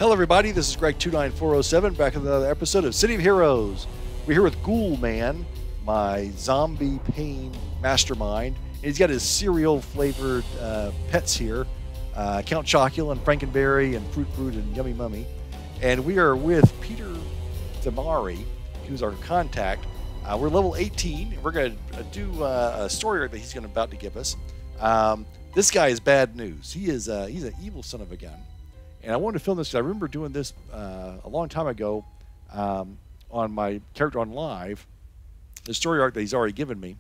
Hello everybody, this is Greg29407 back with another episode of City of Heroes. We're here with Ghoul Man, my zombie pain mastermind. And he's got his cereal flavored pets here, Count Chocula and Frankenberry and Fruit Fruit and Yummy Mummy. And we are with Peter Themari, who's our contact. We're level 18, and we're going to do a story arc that he's about to give us. This guy is bad news. He's an evil son of a gun. And I wanted to film this because I remember doing this a long time ago on my character on live, the story arc that he's already given me.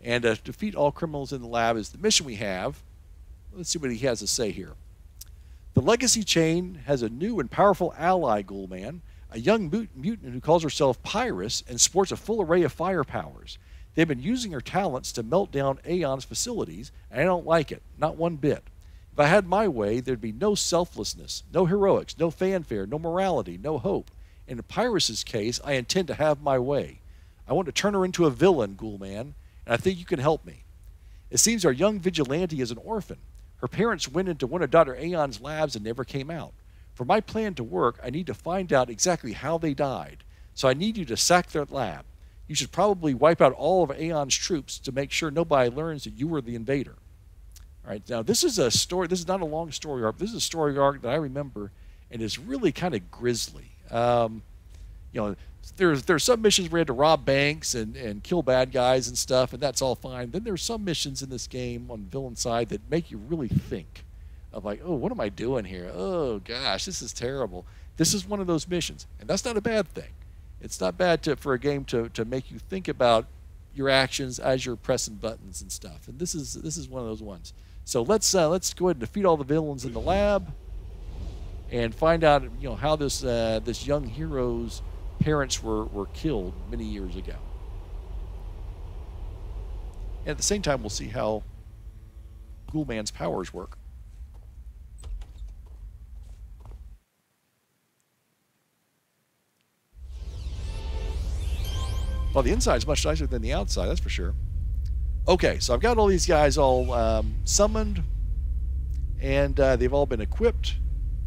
And defeat all criminals in the lab is the mission we have. Let's see what he has to say here. The Legacy Chain has a new and powerful ally, Ghoul Man, a young mutant who calls herself Pyriss and sports a full array of fire powers. They've been using her talents to melt down Aeon's facilities, and I don't like it, not one bit. If I had my way, there'd be no selflessness, no heroics, no fanfare, no morality, no hope. In Pyriss's case, I intend to have my way. I want to turn her into a villain, Ghoul Man, and I think you can help me. It seems our young vigilante is an orphan. Her parents went into one of Dr. Aeon's labs and never came out. For my plan to work, I need to find out exactly how they died. So I need you to sack their lab. You should probably wipe out all of Aeon's troops to make sure nobody learns that you were the invader. All right, now this is a story. This is not a long story arc. This is a story arc that I remember, and is really kind of grisly. You know, there's some missions where you had to rob banks and kill bad guys and stuff, and that's all fine. Then there's some missions in this game on the villain side that make you really think of like, oh, what am I doing here? Oh gosh, this is terrible. This is one of those missions, and that's not a bad thing. It's not bad for a game to make you think about your actions as you're pressing buttons and stuff. And this is one of those ones. So let's go ahead and defeat all the villains in the lab and find out, you know, how this this young hero's parents were killed many years ago. And at the same time, we'll see how Ghoul Man's powers work. Well, the inside's much nicer than the outside, that's for sure. Okay, so I've got all these guys all summoned, and they've all been equipped.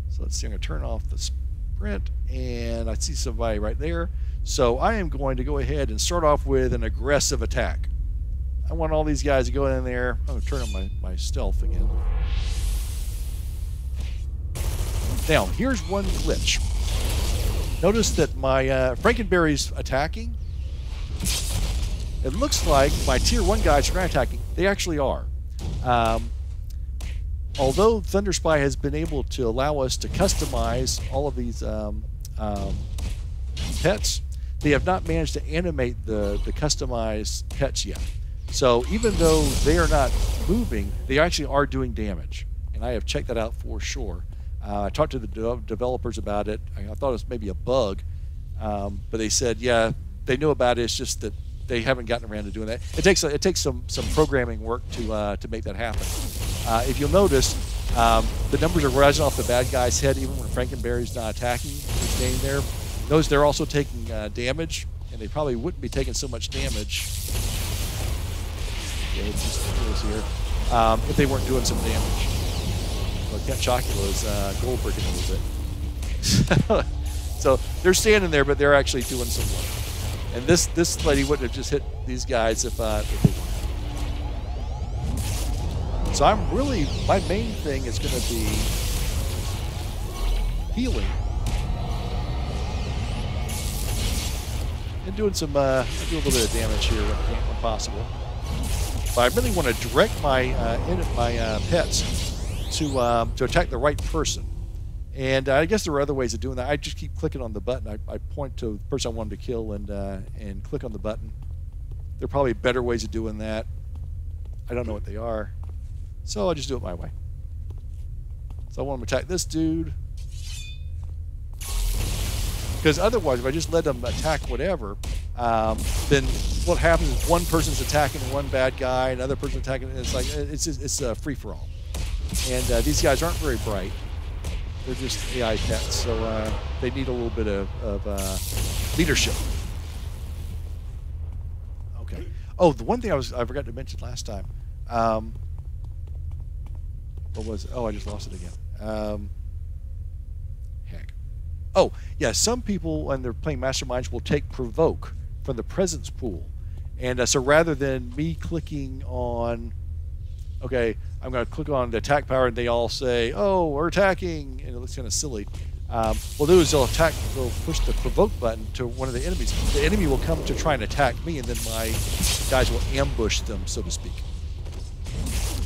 So let's see, I'm going to turn off the sprint, and I see somebody right there. So I am going to go ahead and start off with an aggressive attack. I want all these guys to go in there. I'm going to turn on my stealth again. Now, here's one glitch. Notice that my Frankenberry's attacking. It looks like my Tier 1 guys are not attacking. They actually are. Although Thunderspy has been able to allow us to customize all of these pets, they have not managed to animate the customized pets yet. So even though they are not moving, they actually are doing damage. And I have checked that out for sure. I talked to the developers about it. I thought it was maybe a bug, but they said, yeah, they know about it. It's just that they haven't gotten around to doing that. It takes some programming work to make that happen. If you'll notice, the numbers are rising off the bad guy's head even when Frankenberry's not attacking. He's staying there. Notice they're also taking damage, and they probably wouldn't be taking so much damage. Okay, it's just here if they weren't doing some damage. Well, Count Chocula is gold bricking a little bit. So they're standing there, but they're actually doing some work. And this lady wouldn't have just hit these guys if they weren't. So my main thing is going to be healing and doing some, I do a little bit of damage here when possible. But I really want to direct my pets to attack the right person. And I guess there are other ways of doing that. I just keep clicking on the button. I point to the person I wanted to kill and click on the button. There are probably better ways of doing that. I don't know what they are. So I'll just do it my way. So I want to attack this dude. Because otherwise, if I just let them attack whatever, then what happens is one person's attacking one bad guy, another person attacking, and it's a free-for-all. And these guys aren't very bright. They're just AI pets, so they need a little bit of leadership. Okay. Oh, the one thing I forgot to mention last time. What was it? Oh, I just lost it again. Heck. Oh, yeah, some people, when they're playing Masterminds, will take Provoke from the presence pool. And so rather than me clicking on, okay, I'm going to click on the attack power, and they all say, oh, we're attacking, and it looks kind of silly. What they'll do is they'll push the Provoke button to one of the enemies. The enemy will come to try and attack me, and then my guys will ambush them, so to speak.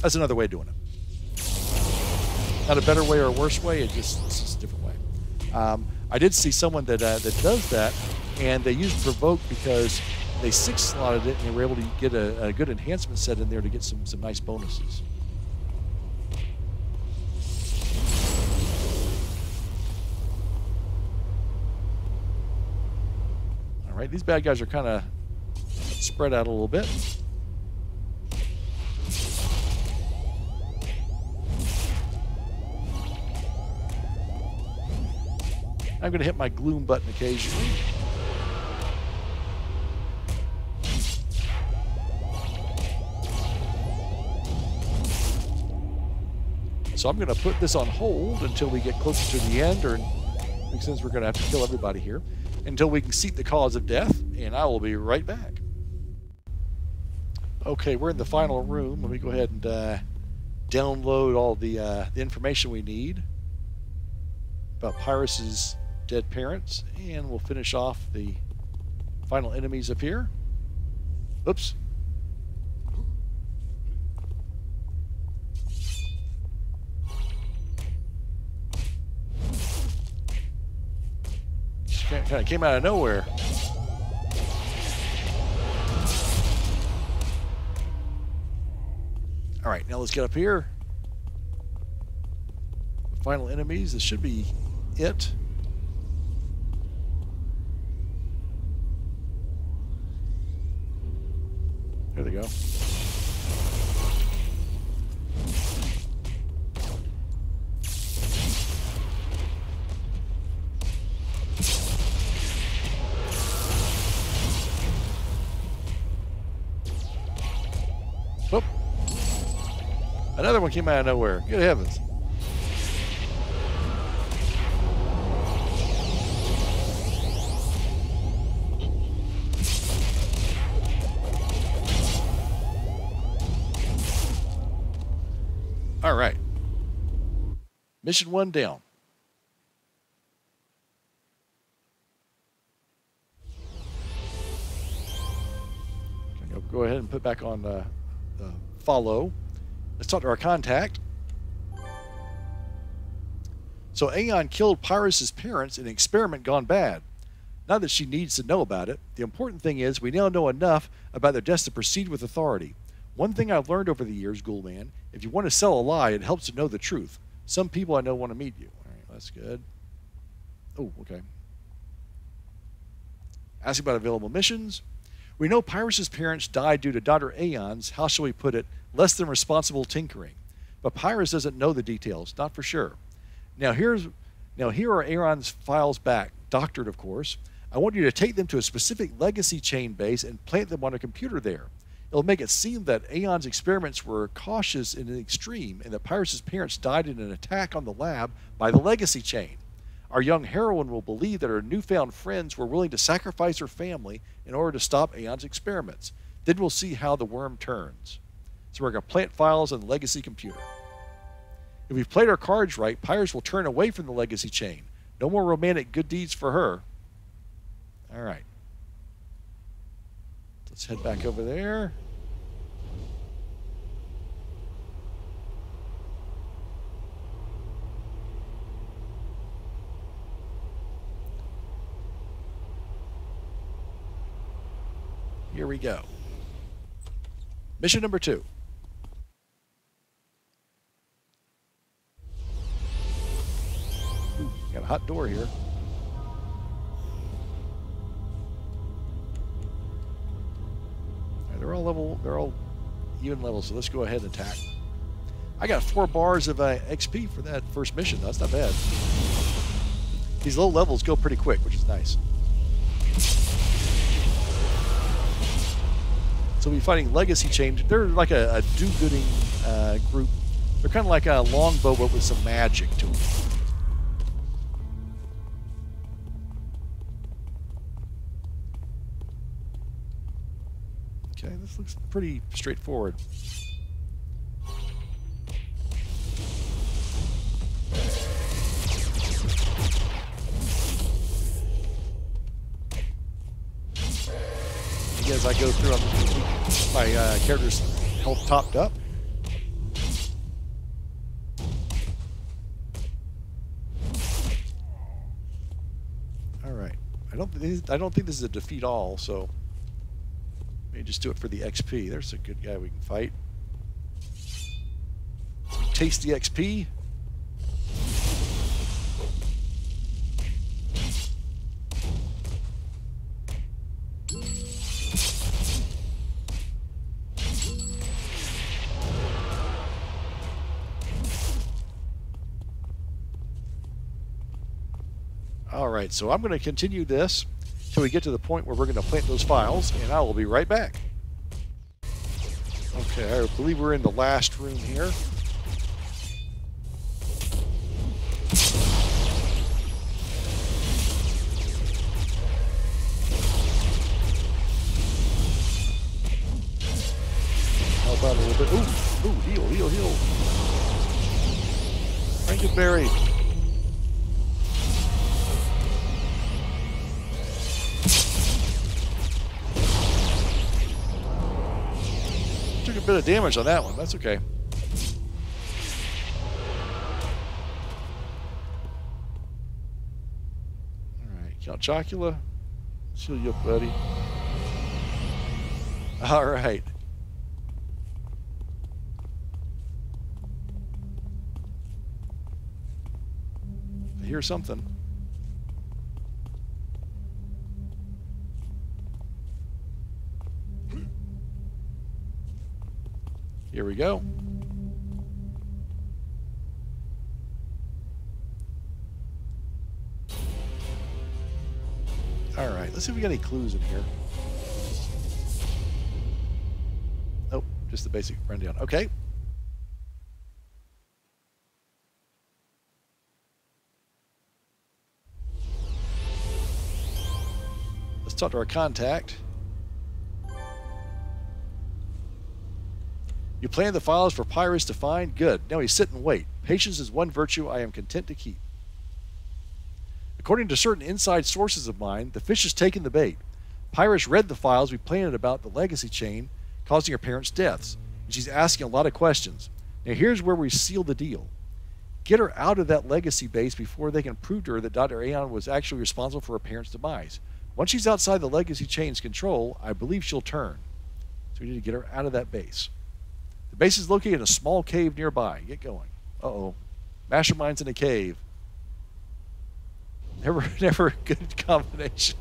That's another way of doing it. Not a better way or a worse way, it's just a different way. I did see someone that does that, and they used Provoke because they 6-slotted it, and they were able to get a good enhancement set in there to get some nice bonuses. All right, these bad guys are kind of spread out a little bit. I'm going to hit my gloom button occasionally. So I'm going to put this on hold until we get closer to the end, or since we're going to have to kill everybody here, until we can seek the cause of death, and I will be right back. Okay, we're in the final room. Let me go ahead and download all the information we need about Pyriss' dead parents, and we'll finish off the final enemies up here. Oops. Kind of came out of nowhere. All right, now let's get up here. The final enemies. This should be it. There they go. Whoop. Another one came out of nowhere. Good heavens. All right. Mission 1 down. Okay, go ahead and put back on the follow. Let's talk to our contact. So Aeon killed Pyriss' parents in an experiment gone bad. Not that she needs to know about it. The important thing is we now know enough about their deaths to proceed with authority. One thing I've learned over the years, Ghoulman, if you want to sell a lie, it helps to know the truth. Some people I know want to meet you. All right, that's good. Oh, okay. Ask about available missions. We know Pyriss' parents died due to daughter Aeon's, how shall we put it, less than responsible tinkering. But Pyriss doesn't know the details, not for sure. Now here are Aeon's files back, doctored of course. I want you to take them to a specific legacy chain base and plant them on a computer there. It'll make it seem that Aeon's experiments were cautious in the extreme and that Pyriss' parents died in an attack on the lab by the legacy chain. Our young heroine will believe that her newfound friends were willing to sacrifice her family in order to stop Aeon's experiments. Then we'll see how the worm turns. So we're going to plant files on the legacy computer. If we've played our cards right, Pyriss will turn away from the legacy chain. No more romantic good deeds for her. All right. Let's head back over there. Here we go. Mission number 2. Ooh, got a hot door here. They're all level, they're all even levels, so let's go ahead and attack. I got 4 bars of XP for that first mission. That's not bad. These low levels go pretty quick, which is nice. So we'll be fighting Legacy Chain. They're like a do-gooding group. They're kind of like a longbow, but with some magic to them. Okay, this looks pretty straightforward. As I go through, my character's health topped up. All right. I don't think this is a defeat all, so maybe just do it for the XP. There's a good guy we can fight. Taste the XP. Alright, so I'm going to continue this until we get to the point where we're going to plant those files, and I will be right back. Okay, I believe we're in the last room here. Help out a little bit. Ooh, heal. Frankenberry. Took a bit of damage on that one. That's okay. Alright, Count Chocula. Heal you up, buddy. Alright. I hear something. Here we go. All right, let's see if we got any clues in here. Nope, just the basic rundown. Okay. Let's talk to our contact. You planned the files for Pyriss to find? Good. Now we sit and wait. Patience is one virtue I am content to keep. According to certain inside sources of mine, the fish has taken the bait. Pyriss read the files we planted about the legacy chain causing her parents' deaths, and she's asking a lot of questions. Now here's where we seal the deal. Get her out of that legacy base before they can prove to her that Dr. Aeon was actually responsible for her parents' demise. Once she's outside the legacy chain's control, I believe she'll turn. So we need to get her out of that base. The base is located in a small cave nearby. Get going. Uh-oh. Mastermind's in a cave. Never a good combination.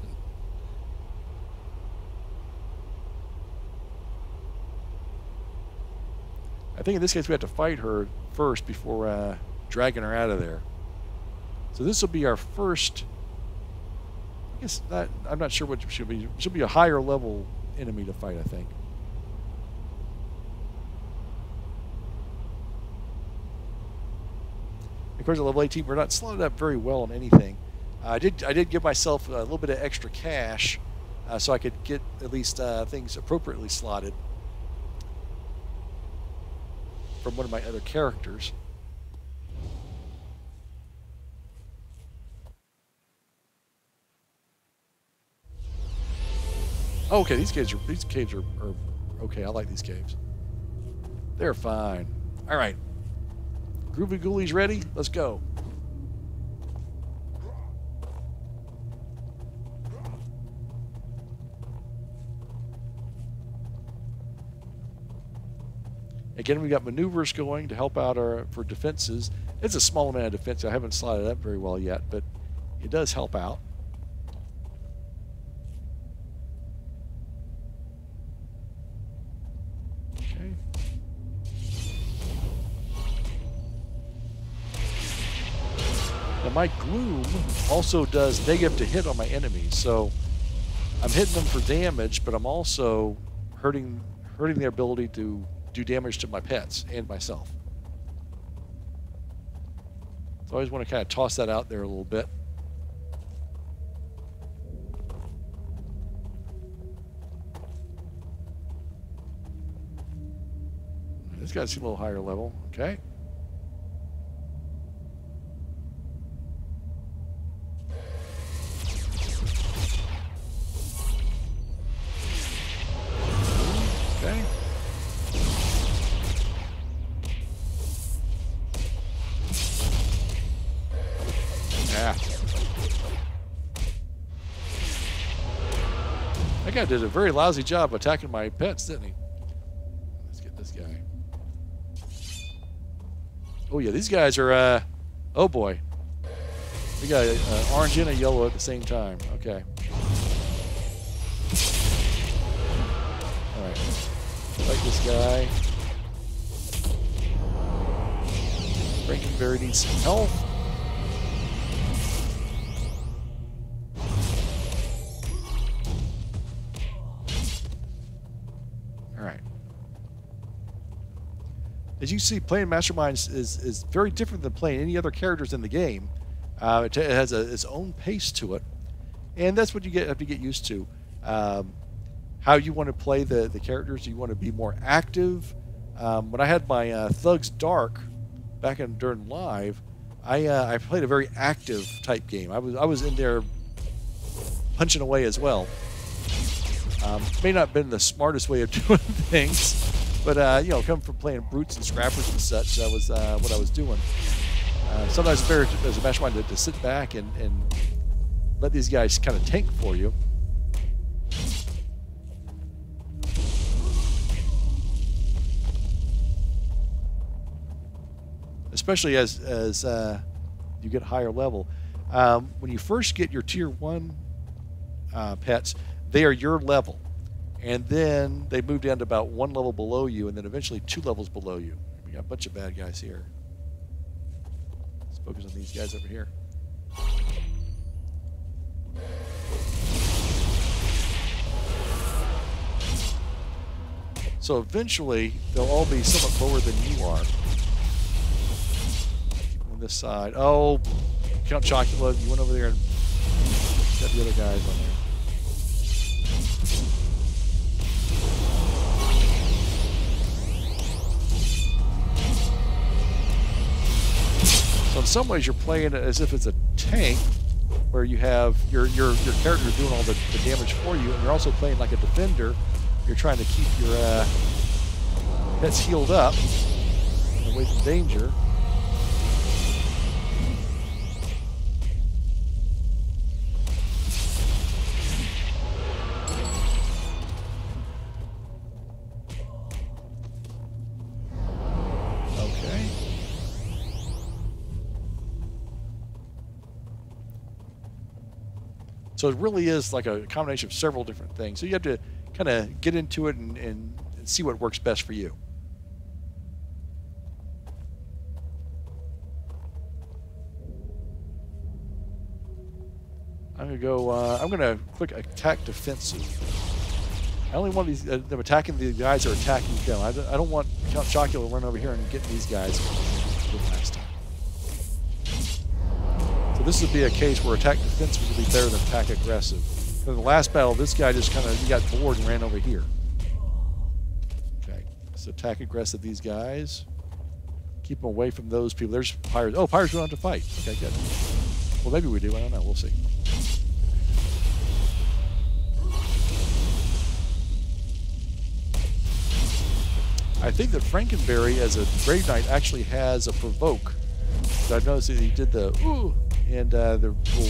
I think in this case we have to fight her first before dragging her out of there. So this will be our first... I guess not, I'm not sure what she'll be. She'll be a higher level enemy to fight, I think. Of course, at level 18, we're not slotted up very well on anything. I did give myself a little bit of extra cash so I could get at least things appropriately slotted from one of my other characters. Oh, okay, these caves are okay. I like these caves. They're fine. All right. Groovy Ghoulies ready? Let's go. Again, we got maneuvers going to help out for defenses. It's a small amount of defense. I haven't slotted up very well yet, but it does help out. Okay. Now my gloom also does negative to hit on my enemies, so I'm hitting them for damage, but I'm also hurting their ability to do damage to my pets and myself. So I always want to kind of toss that out there a little bit. This guy's a little higher level. Okay. Okay. Yeah. That guy did a very lousy job attacking my pets, didn't he? Let's get this guy. Oh yeah, these guys are, oh boy. We got orange and a yellow at the same time. Okay. Alright. Fight this guy. Frankenberry needs some health. As you see, playing Masterminds is very different than playing any other characters in the game. It has its own pace to it, and that's what you have to get used to. How you want to play the characters. Do you want to be more active? When I had my Thugs Dark back during live, I played a very active type game. I was in there punching away as well. May not have been the smartest way of doing things. But, you know, coming from playing brutes and scrappers and such, that was what I was doing. Sometimes it's better as a Mastermind to sit back and let these guys kind of tank for you. Especially as you get higher level. When you first get your Tier 1 pets, they are your level. And then they move down to about 1 level below you, and then eventually 2 levels below you. We got a bunch of bad guys here. Let's focus on these guys over here. So eventually, they'll all be somewhat lower than you are. On this side. Oh, Count Chocula, you went over there and got the other guys on there. So in some ways, you're playing it as if it's a tank, where you have your character doing all the damage for you, and you're also playing like a defender. You're trying to keep your pets healed up and away from danger. So it really is like a combination of several different things. So you have to kind of get into it and see what works best for you. I'm going to go, I'm going to click attack defensive. I only want these, them attacking the guys that are attacking them. I don't want Count Chocula to run over here and get these guys last time. So this would be a case where attack defensive would be better than attack aggressive. In the last battle, this guy just kind of, he got bored and ran over here. Okay, so attack aggressive these guys. Keep them away from those people. There's Pyriss. Oh, Pyriss, we don't have to fight. Okay, good. Well, maybe we do. I don't know. We'll see. I think that Frankenberry, as a Brave Knight, actually has a provoke. So I've noticed that he did the ooh, and the little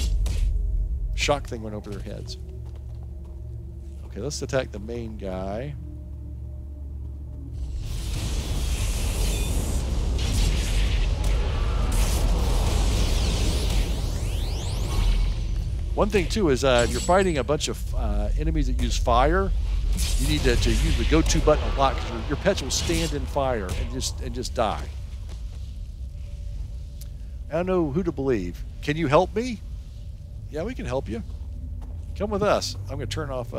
shock thing went over their heads. Okay, let's attack the main guy. One thing too is if you're fighting a bunch of enemies that use fire, you need to use the go-to button a lot, because your pets will stand in fire and just die. I don't know who to believe. Can you help me? Yeah, we can help you. Come with us. I'm going to turn off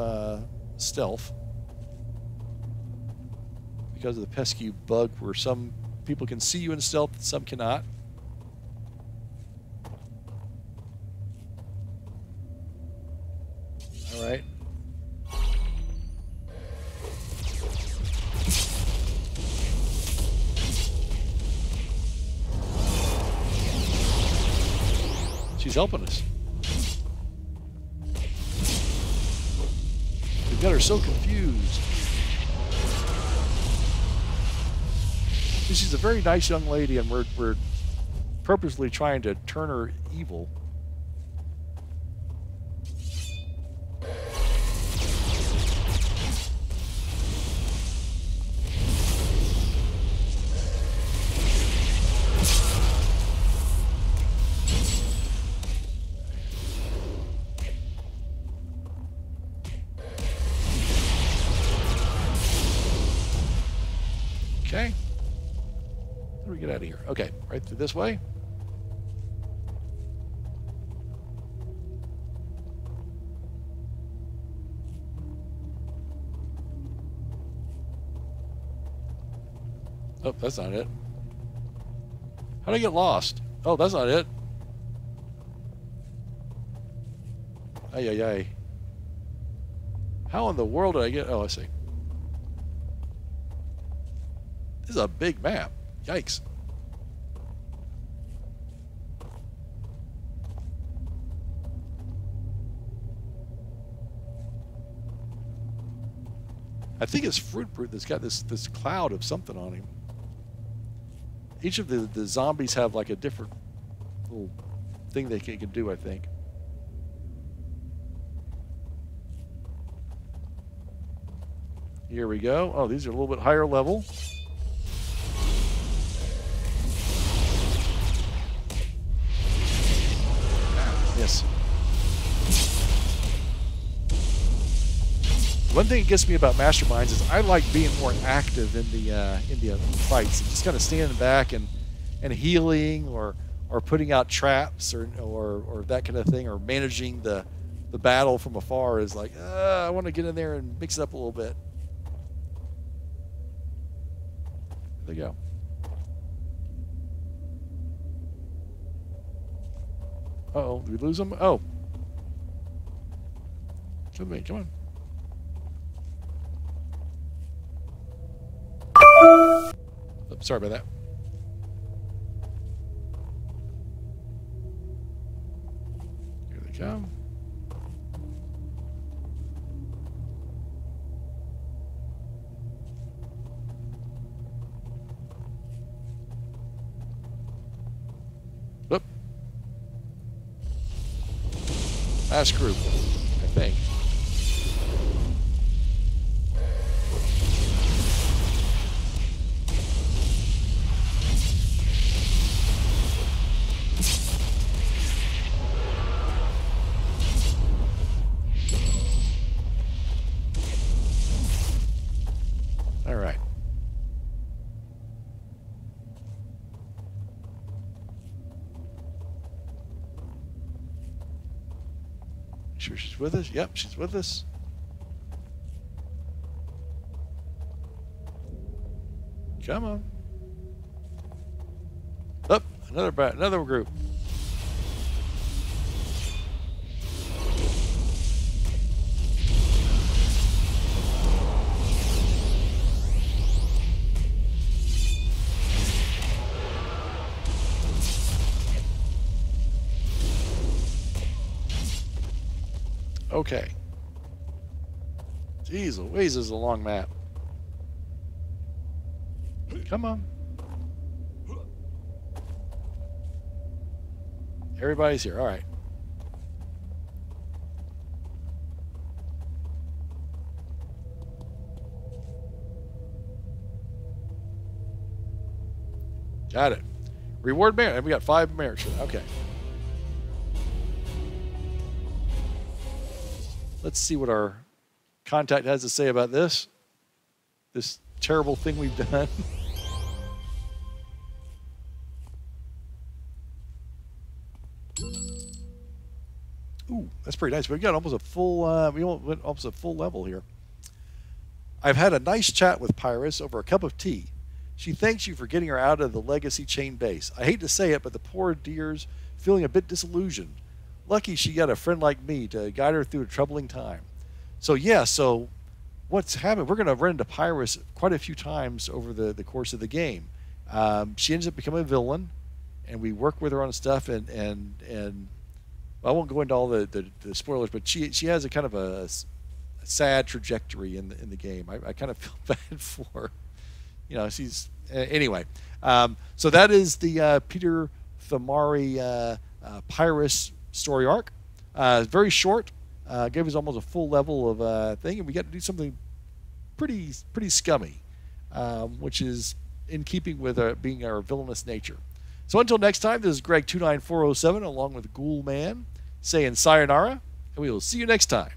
stealth because of the pesky bug where some people can see you in stealth and some cannot. All right. She's helping us. We've got her so confused. She's a very nice young lady, and we're purposely trying to turn her evil. Okay. How do we get out of here? Okay, right through this way. Oh, that's not it. How did I get lost? Oh, that's not it. Ay, ay, ay. How in the world did I get... Oh, I see. This is a big map. Yikes. I think it's Fruit Brute that's got this cloud of something on him. Each of the zombies have like a different little thing they can do, I think. Here we go. Oh, these are a little bit higher level. Yes. One thing that gets me about Masterminds is I like being more active in the fights, and just kind of standing back and healing or putting out traps or that kind of thing, or managing the battle from afar is like, I want to get in there and mix it up a little bit. There you go. Uh-oh, did we lose them? Oh. Come on, come on. Oh, sorry about that. Here they come. Oop. Last group, I think. All right. Sure she's with us? Yep, she's with us. Come on. Up, another group. Okay. Jeez Louise, this is a long map. Come on. Everybody's here. All right. Got it. Reward merit. And we got 5 merits. Okay. Let's see what our contact has to say about this terrible thing we've done. Ooh, that's pretty nice. We've got almost a full, we went almost a full level here. I've had a nice chat with Pyriss over a cup of tea. She thanks you for getting her out of the legacy chain base. I hate to say it, but the poor dear's feeling a bit disillusioned. Lucky she got a friend like me to guide her through a troubling time. So yeah, so what's happened, we're going to run into Pyriss quite a few times over the course of the game. She ends up becoming a villain, and we work with her on stuff, and Well, I won't go into all the spoilers, but she has a kind of a sad trajectory in the game. I kind of feel bad for her. You know, she's anyway. So that is the Peter Themari Pyriss story arc. Very short. Gave us almost a full level of thing, and we got to do something pretty scummy, which is in keeping with being our villainous nature. So until next time, this is Greg 29407 along with Ghoul Man saying sayonara, and we will see you next time.